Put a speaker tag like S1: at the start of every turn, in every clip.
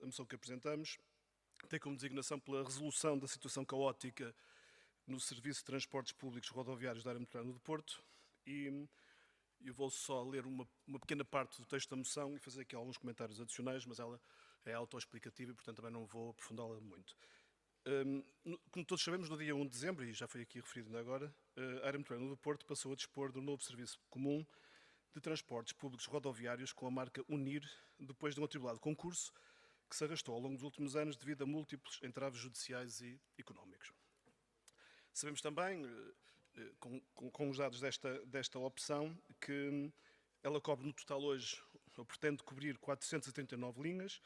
S1: moção que apresentamos tem como designação pela resolução da situação caótica no Serviço de Transportes Públicos Rodoviários da Área Metropolitana do Porto e eu vou só ler uma pequena parte do texto da moção e fazer aqui alguns comentários adicionais, mas ela é autoexplicativa e, portanto, também não vou aprofundá-la muito. Como todos sabemos, no dia 1 de dezembro, e já foi aqui referido ainda agora, a Área Metropolitana do Porto passou a dispor de um novo serviço comum de transportes públicos rodoviários com a marca UNIR, depois de um atribulado concurso que se arrastou ao longo dos últimos anos devido a múltiplos entraves judiciais e económicos. Sabemos também, com os dados desta opção, que ela cobre no total hoje, ou pretende cobrir 439 linhas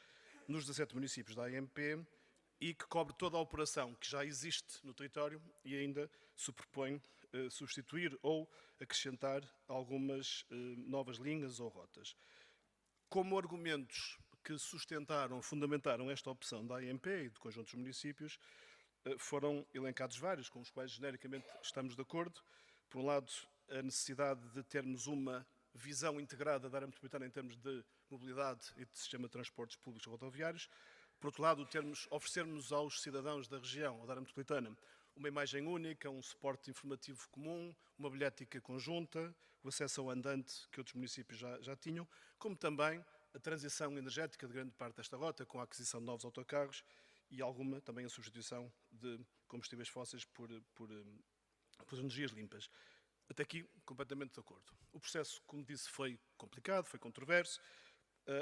S1: nos 17 municípios da AMP e que cobre toda a operação que já existe no território e ainda se propõe substituir ou acrescentar algumas novas linhas ou rotas. Como argumentos que sustentaram, fundamentaram esta opção da AMP e do conjunto dos municípios, foram elencados vários, com os quais genericamente estamos de acordo. Por um lado, a necessidade de termos uma visão integrada da área metropolitana em termos de mobilidade e de sistema de transportes públicos rodoviários. Por outro lado, oferecermos aos cidadãos da região ou da área metropolitana uma imagem única, um suporte informativo comum, uma bilhética conjunta, o acesso ao andante que outros municípios já tinham, como também a transição energética de grande parte desta rota, com a aquisição de novos autocarros e alguma também a substituição de combustíveis fósseis por energias limpas. Até aqui, completamente de acordo. O processo, como disse, foi complicado, foi controverso,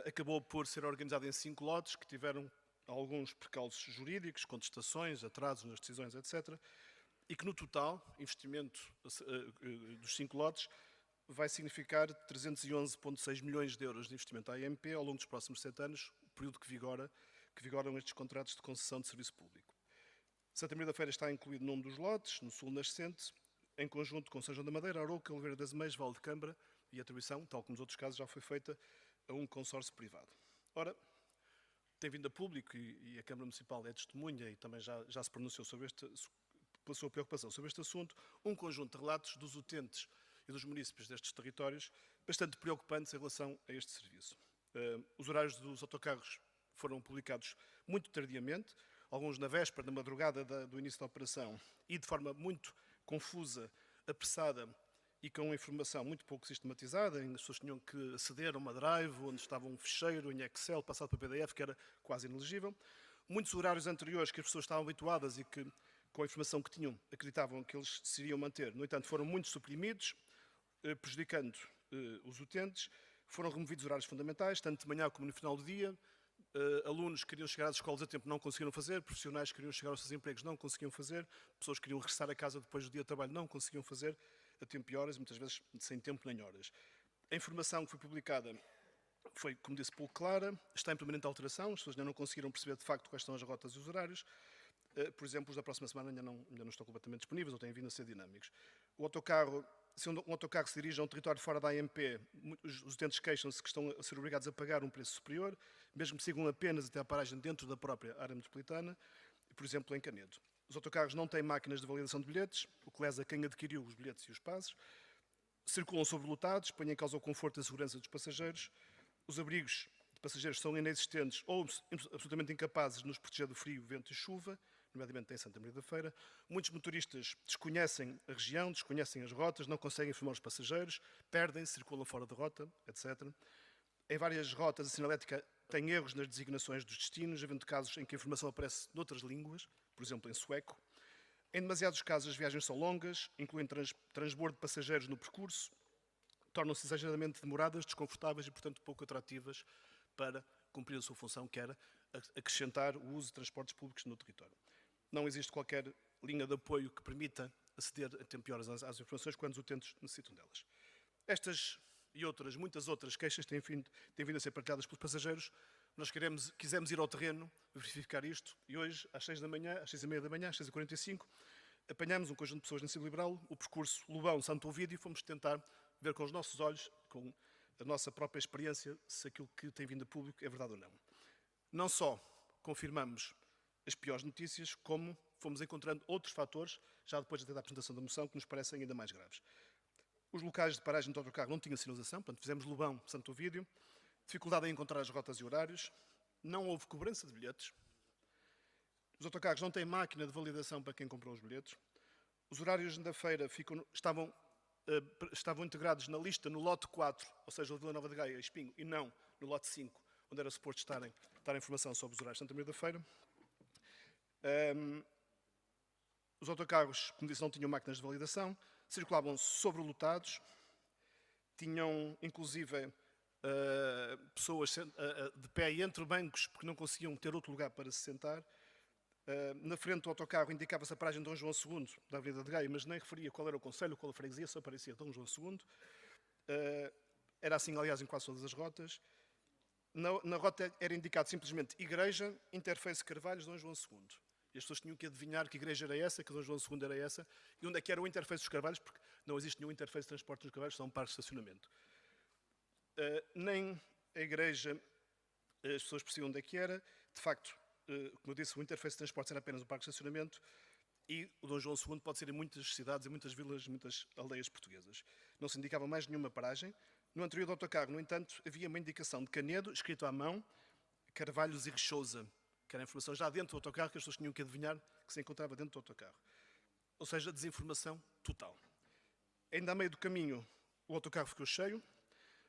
S1: acabou por ser organizado em 5 lotes que tiveram alguns percalços jurídicos, contestações, atrasos nas decisões, etc. E que no total, investimento dos 5 lotes, vai significar 311,6 milhões de euros de investimento à AMP ao longo dos próximos 7 anos, o período que vigoram estes contratos de concessão de serviço público. Santa Maria da Feira está incluído num dos lotes, no sul nascente, em conjunto com São João da Madeira, Arouca, Oliveira das Meias, Val de Câmara, e a atribuição, tal como nos outros casos, já foi feita a um consórcio privado. Ora, tem vindo a público, e a Câmara Municipal é testemunha e também já se pronunciou pela sua preocupação sobre este assunto, um conjunto de relatos dos utentes e dos municípios destes territórios bastante preocupantes em relação a este serviço. Os horários dos autocarros foram publicados muito tardiamente, alguns na véspera, na madrugada do início da operação, e de forma muito confusa, apressada e com informação muito pouco sistematizada. As pessoas tinham que aceder a uma drive onde estava um ficheiro em Excel passado para PDF que era quase inelegível. Muitos horários anteriores que as pessoas estavam habituadas e que, com a informação que tinham, acreditavam que eles se iriam manter, no entanto, foram muito suprimidos, prejudicando os utentes. Foram removidos horários fundamentais, tanto de manhã como no final do dia. Alunos que queriam chegar às escolas a tempo não conseguiram fazer, profissionais que queriam chegar aos seus empregos não conseguiam fazer, pessoas que queriam regressar a casa depois do dia de trabalho não conseguiam fazer a tempo e horas, muitas vezes sem tempo nem horas. A informação que foi publicada foi, como disse, pouco clara, está em permanente alteração, as pessoas ainda não conseguiram perceber de facto quais são as rotas e os horários. Por exemplo, os da próxima semana ainda não estão completamente disponíveis ou têm vindo a ser dinâmicos. Se um autocarro se dirige a um território fora da AMP, os utentes queixam-se que estão a ser obrigados a pagar um preço superior, mesmo que sigam apenas até a paragem dentro da própria área metropolitana, por exemplo, em Canedo. Os autocarros não têm máquinas de validação de bilhetes, o que lesa quem adquiriu os bilhetes e os passos, circulam sobrelotados, põem em causa o conforto e a segurança dos passageiros, os abrigos de passageiros são inexistentes ou absolutamente incapazes de nos proteger do frio, vento e chuva, nomeadamente em Santa Maria da Feira. Muitos motoristas desconhecem a região, desconhecem as rotas, não conseguem informar os passageiros, perdem-se, circulam fora da rota, etc. Em várias rotas, a sinalética tem erros nas designações dos destinos, havendo casos em que a informação aparece noutras línguas, por exemplo, em sueco. Em demasiados casos, as viagens são longas, incluem transbordo de passageiros no percurso, tornam-se exageradamente demoradas, desconfortáveis e, portanto, pouco atrativas para cumprir a sua função, que era acrescentar o uso de transportes públicos no território. Não existe qualquer linha de apoio que permita aceder a tempo e horas às informações quando os utentes necessitam delas. Estas e muitas outras queixas têm vindo a ser partilhadas pelos passageiros. Nós quisemos ir ao terreno, verificar isto, e hoje, às 6 da manhã, às 6h30 da manhã, às 6h45, apanhamos um conjunto de pessoas na Cida Liberal, o percurso Lobão-Santo Ovídio, e fomos tentar ver com os nossos olhos, com a nossa própria experiência, se aquilo que tem vindo a público é verdade ou não. Não só confirmamos as piores notícias, como fomos encontrando outros fatores, já depois da apresentação da moção, que nos parecem ainda mais graves. Os locais de paragem de autocarro não tinham sinalização, portanto fizemos Lobão, Santo Ovídio, dificuldade em encontrar as rotas e horários, não houve cobrança de bilhetes, os autocarros não têm máquina de validação para quem comprou os bilhetes, os horários da feira estavam integrados na lista no lote 4, ou seja, Vila Nova de Gaia e Espinho, e não no lote 5, onde era suposto estar informação sobre os horários de Santa Maria da Feira. Os autocarros, como disse, não tinham máquinas de validação, circulavam sobrelotados, tinham inclusive pessoas de pé e entre bancos porque não conseguiam ter outro lugar para se sentar. Na frente do autocarro indicava-se a paragem de Dom João II, da Avenida de Gaia, mas nem referia qual era o concelho, qual a freguesia, só aparecia Dom João II. Era assim, aliás, em quase todas as rotas. Na rota era indicado simplesmente Igreja, Interface Carvalhos, Dom João II. E as pessoas tinham que adivinhar que igreja era essa, que Dom João II era essa, e onde é que era o Interface dos Carvalhos, porque não existe nenhum Interface de transporte dos Carvalhos, são um parque de estacionamento. Nem a igreja, as pessoas percebiam onde é que era. De facto, como eu disse, o Interface de transportes era apenas um parque de estacionamento, e o Dom João II pode ser em muitas cidades, em muitas vilas, em muitas aldeias portuguesas. Não se indicava mais nenhuma paragem. No interior do autocarro, no entanto, havia uma indicação de Canedo, escrito à mão, Carvalhos e Rechouza, que era a informação já dentro do autocarro, que as pessoas tinham que adivinhar que se encontrava dentro do autocarro. Ou seja, desinformação total. Ainda a meio do caminho, o autocarro ficou cheio,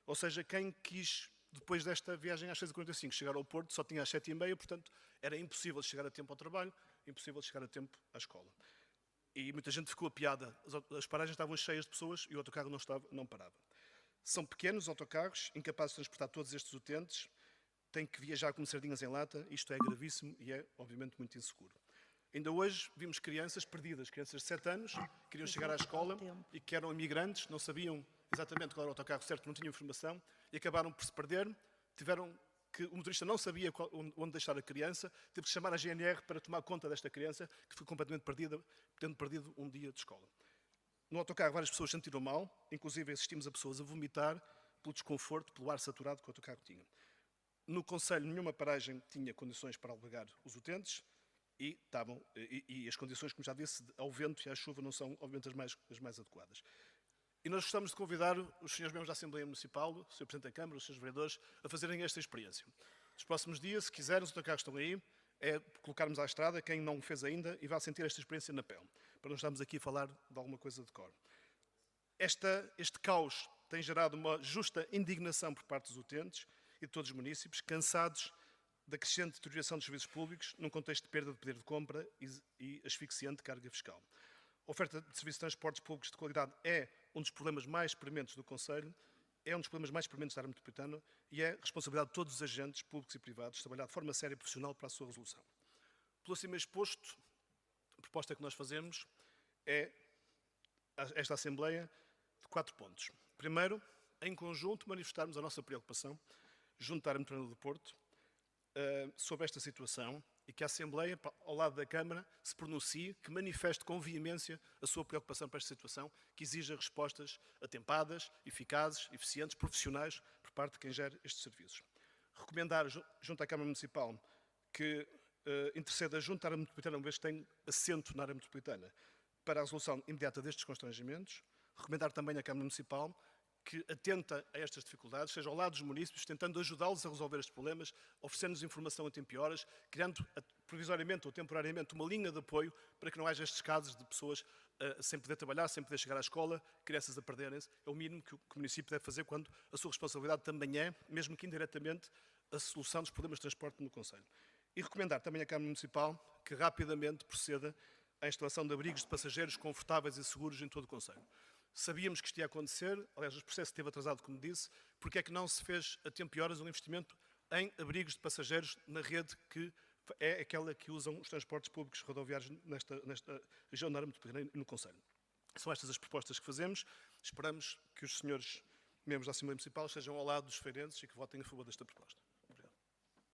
S1: ou seja, quem quis, depois desta viagem às 6h45, chegar ao Porto, só tinha às 7h30, portanto, era impossível chegar a tempo ao trabalho, impossível chegar a tempo à escola. E muita gente ficou apiada. As paragens estavam cheias de pessoas e o autocarro não parava. São pequenos autocarros, incapazes de transportar todos estes utentes, têm que viajar como sardinhas em lata, isto é gravíssimo e é, obviamente, muito inseguro. Ainda hoje vimos crianças perdidas, crianças de 7 anos, queriam chegar à escola e que eram imigrantes, não sabiam exatamente qual era o autocarro certo, não tinham informação e acabaram por se perder, o motorista não sabia onde deixar a criança, teve que chamar a GNR para tomar conta desta criança, que ficou completamente perdida, tendo perdido um dia de escola. No autocarro várias pessoas se sentiram mal, inclusive assistimos a pessoas a vomitar pelo desconforto, pelo ar saturado que o autocarro tinha. No concelho, nenhuma paragem tinha condições para albergar os utentes e as condições, como já disse, ao vento e à chuva não são, obviamente, as mais adequadas. E nós gostamos de convidar os senhores membros da Assembleia Municipal, o Sr. Presidente da Câmara, os senhores vereadores, a fazerem esta experiência. Nos próximos dias, se quiserem, os autocarros estão aí, é colocarmos à estrada quem não o fez ainda e vai sentir esta experiência na pele, para não estarmos aqui a falar de alguma coisa de cor. Este caos tem gerado uma justa indignação por parte dos utentes e de todos os municípios, cansados da crescente deterioração dos serviços públicos num contexto de perda de poder de compra e asfixiante carga fiscal. A oferta de serviços de transportes públicos de qualidade é um dos problemas mais prementes do Conselho, é um dos problemas mais prementes da área metropolitana e é responsabilidade de todos os agentes públicos e privados trabalhar de forma séria e profissional para a sua resolução. Pelo acima exposto, a proposta que nós fazemos é esta Assembleia de 4 pontos. Primeiro, em conjunto, manifestarmos a nossa preocupação junto à área metropolitana do Porto sobre esta situação e que a Assembleia, ao lado da Câmara, se pronuncie, que manifeste com veemência a sua preocupação para esta situação, que exija respostas atempadas, eficazes, eficientes, profissionais, por parte de quem gera estes serviços. Recomendar, junto à Câmara Municipal, que interceda junto à área metropolitana, uma vez que tem assento na área metropolitana, para a resolução imediata destes constrangimentos. Recomendar também à Câmara Municipal que atenta a estas dificuldades, seja ao lado dos municípios, tentando ajudá-los a resolver estes problemas, oferecendo-nos informação a tempo e horas, criando provisoriamente ou temporariamente uma linha de apoio para que não haja estes casos de pessoas sem poder trabalhar, sem poder chegar à escola, crianças a perderem-se. É o mínimo que o município deve fazer quando a sua responsabilidade também é, mesmo que indiretamente, a solução dos problemas de transporte no Conselho. E recomendar também à Câmara Municipal que rapidamente proceda à instalação de abrigos de passageiros confortáveis e seguros em todo o Conselho. Sabíamos que isto ia acontecer, aliás, o processo esteve atrasado, como disse, porque é que não se fez a tempo e horas um investimento em abrigos de passageiros na rede que é aquela que usam os transportes públicos rodoviários nesta região da área metropolitana e no Conselho. São estas as propostas que fazemos. Esperamos que os senhores membros da Assembleia Municipal estejam ao lado dos feirenses e que votem a favor desta proposta.